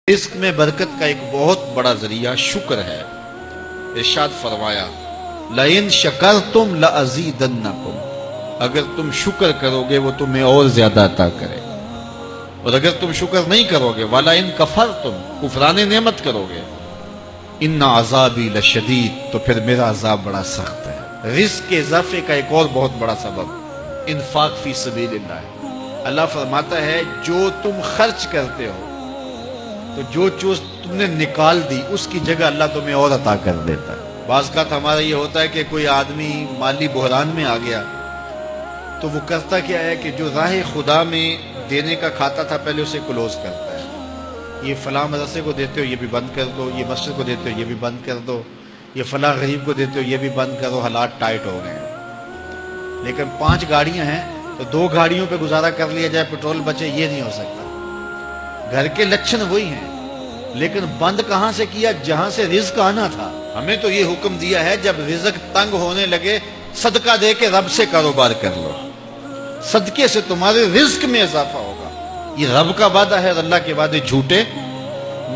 رزق میں برکت کا ایک بہت بڑا ذریعہ شکر ہے۔ ارشاد فرمایا لَإِن شَكَرْتُمْ لَأَزِيدَنَّكُمْ، اگر تم شکر کرو گے وہ تمہیں اور زیادہ عطا کرے، اور اگر تم شکر نہیں کرو گے وَلَئِن كَفَرْتُمْ، کفران نعمت کرو گے، إِنَّ عَذَابِي لَشَدِيدٌ، تو پھر میرا عذاب بڑا سخت ہے۔ رزق کے اضافے کا ایک اور بہت بڑا سبب انفاق فی سبیل اللہ ہے۔ اللہ فرماتا ہے جو تم خرچ کرتے ہو تو جو چیز تم نے نکال دی اس کی جگہ اللہ تمہیں اور عطا کر دیتا ہے۔ بعض کا ہمارا یہ ہوتا ہے کہ کوئی آدمی مالی بحران میں آ گیا تو وہ کرتا کیا ہے کہ جو راہ خدا میں دینے کا کھاتا تھا پہلے اسے کلوز کرتا ہے، یہ فلاں مدرسے کو دیتے ہو یہ بھی بند کر دو، یہ مسجد کو دیتے ہو یہ بھی بند کر دو، یہ فلاں غریب کو دیتے ہو یہ بھی بند کرو، حالات ٹائٹ ہو گئے ہیں۔ لیکن 5 گاڑیاں ہیں تو 2 گاڑیوں پہ گزارا کر لیا جائے، پیٹرول بچے، یہ نہیں ہو سکتا۔ گھر کے لچھن وہی ہیں لیکن بند کہاں سے کیا؟ جہاں سے رزق آنا تھا۔ ہمیں تو یہ حکم دیا ہے جب رزق تنگ ہونے لگے صدقہ دے کے رب سے کاروبار کر لو، صدقے سے تمہارے رزق میں اضافہ ہوگا۔ یہ رب کا وعدہ ہے اور اللہ کے وعدے جھوٹے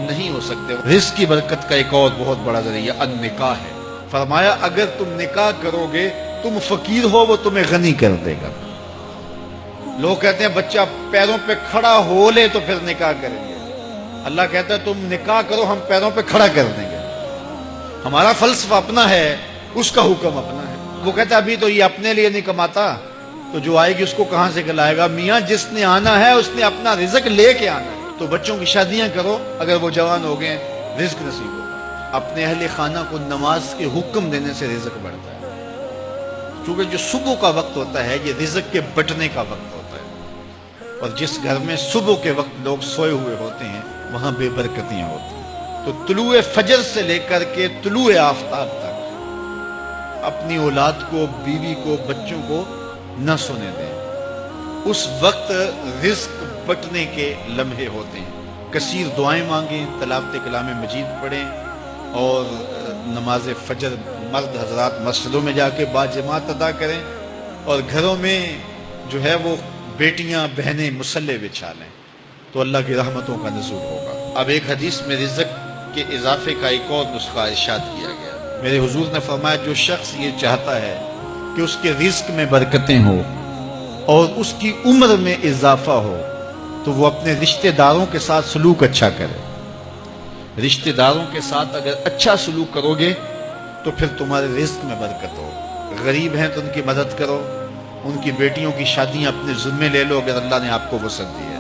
نہیں ہو سکتے۔ رزق کی برکت کا ایک اور بہت بڑا ذریعہ النکاح ہے۔ فرمایا اگر تم نکاح کرو گے تم فقیر ہو وہ تمہیں غنی کر دے گا۔ لوگ کہتے ہیں بچہ پیروں پہ کھڑا ہو لے تو پھر نکاح کریں گے، اللہ کہتا ہے تم نکاح کرو ہم پیروں پہ کھڑا کر دیں گے۔ ہمارا فلسفہ اپنا ہے، اس کا حکم اپنا ہے۔ وہ کہتا ہے ابھی تو یہ اپنے لیے نہیں کماتا تو جو آئے گی اس کو کہاں سے کھلائے گا؟ میاں جس نے آنا ہے اس نے اپنا رزق لے کے آنا ہے۔ تو بچوں کی شادیاں کرو، اگر وہ جوان ہو گئے رزق نصیب ہوگا۔ اپنے اہل خانہ کو نماز کے حکم دینے سے رزق بڑھتا ہے، کیونکہ جو صبح کا وقت ہوتا ہے یہ رزق کے بٹنے کا وقت ہوتا ہے، اور جس گھر میں صبح کے وقت لوگ سوئے ہوئے ہوتے ہیں وہاں بے برکتیاں ہوتی ہیں۔ تو طلوع فجر سے لے کر کے طلوع آفتاب تک اپنی اولاد کو، بیوی کو، بچوں کو نہ سونے دیں۔ اس وقت رزق بٹنے کے لمحے ہوتے ہیں۔ کثیر دعائیں مانگیں، تلاوت کلام مجید پڑھیں، اور نماز فجر مرد حضرات مسجدوں میں جا کے باجماعت ادا کریں، اور گھروں میں جو ہے وہ بیٹیاں بہنیں مصلے بچھا لیں تو اللہ کی رحمتوں کا نزول ہوگا۔ اب ایک حدیث میں رزق کے اضافے کا ایک اور نسخہ ارشاد کیا گیا۔ میرے حضور نے فرمایا جو شخص یہ چاہتا ہے کہ اس کے رزق میں برکتیں ہوں اور اس کی عمر میں اضافہ ہو تو وہ اپنے رشتہ داروں کے ساتھ سلوک اچھا کرے۔ رشتہ داروں کے ساتھ اگر اچھا سلوک کرو گے تو پھر تمہارے رزق میں برکت ہو۔ غریب ہیں تو ان کی مدد کرو، ان کی بیٹیوں کی شادیاں اپنے ذمے لے لو اگر اللہ نے آپ کو وسعت دی ہے،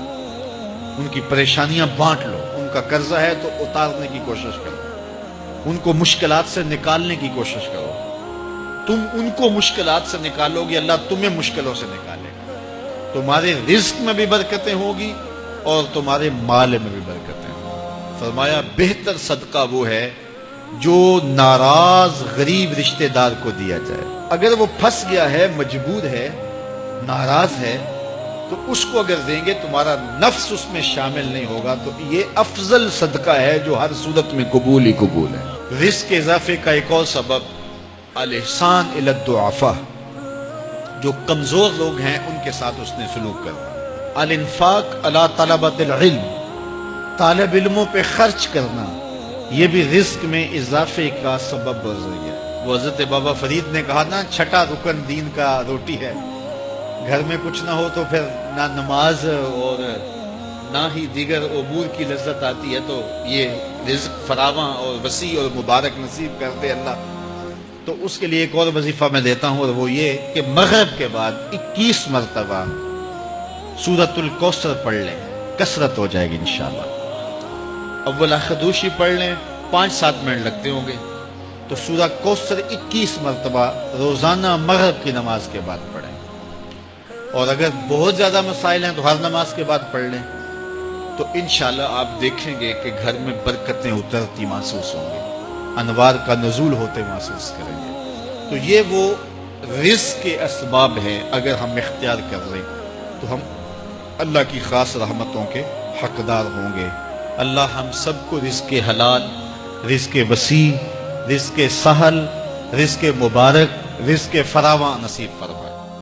ان کی پریشانیاں بانٹ لو، ان کا قرضہ ہے تو اتارنے کی کوشش کرو، ان کو مشکلات سے نکالنے کی کوشش کرو۔ تم ان کو مشکلات سے نکالو گے اللہ تمہیں مشکلوں سے نکالے گا۔ تمہارے رزق میں بھی برکتیں ہوگی اور تمہارے مال میں بھی برکتیں ہوں۔ فرمایا بہتر صدقہ وہ ہے جو ناراض غریب رشتہ دار کو دیا جائے۔ اگر وہ پھنس گیا ہے، مجبور ہے، ناراض ہے، تو اس کو اگر دیں گے تمہارا نفس اس میں شامل نہیں ہوگا، تو یہ افضل صدقہ ہے جو ہر صورت میں قبول ہی قبول ہے۔ رزق کے اضافے کا ایک اور سبب الاحسان الی الضعفاء، جو کمزور لوگ ہیں ان کے ساتھ اس نے سلوک کرنا۔ الانفاق علی طلبۃ العلم، طالب علموں پہ خرچ کرنا، یہ بھی رزق میں اضافے کا سبب اور ذریعہ ہے۔ وہ حضرت بابا فرید نے کہا نا 6واں رکن دین کا روٹی ہے۔ گھر میں کچھ نہ ہو تو پھر نہ نماز اور نہ ہی دیگر امور کی لذت آتی ہے، تو یہ رزق فراواں اور وسیع اور مبارک نصیب کر دے اللہ۔ تو اس کے لیے ایک اور وظیفہ میں دیتا ہوں، اور وہ یہ کہ مغرب کے بعد 21 مرتبہ سورۃ الکوثر پڑھ لیں، کثرت ہو جائے گی انشاءاللہ۔ اول خدوشی پڑھ لیں، 5-7 منٹ لگتے ہوں گے، تو سورہ کوثر 21 مرتبہ روزانہ مغرب کی نماز کے بعد پڑھیں۔ اور اگر بہت زیادہ مسائل ہیں تو ہر نماز کے بعد پڑھ لیں، تو انشاءاللہ آپ دیکھیں گے کہ گھر میں برکتیں اترتی محسوس ہوں گی، انوار کا نزول ہوتے محسوس کریں گے۔ تو یہ وہ رزق کے اسباب ہیں، اگر ہم اختیار کر لیں تو ہم اللہ کی خاص رحمتوں کے حقدار ہوں گے۔ اللہ ہم سب کو رزق حلال، رزق وسیع، رزق سہل، رزق مبارک، رزق فراواں نصیب فرمائے۔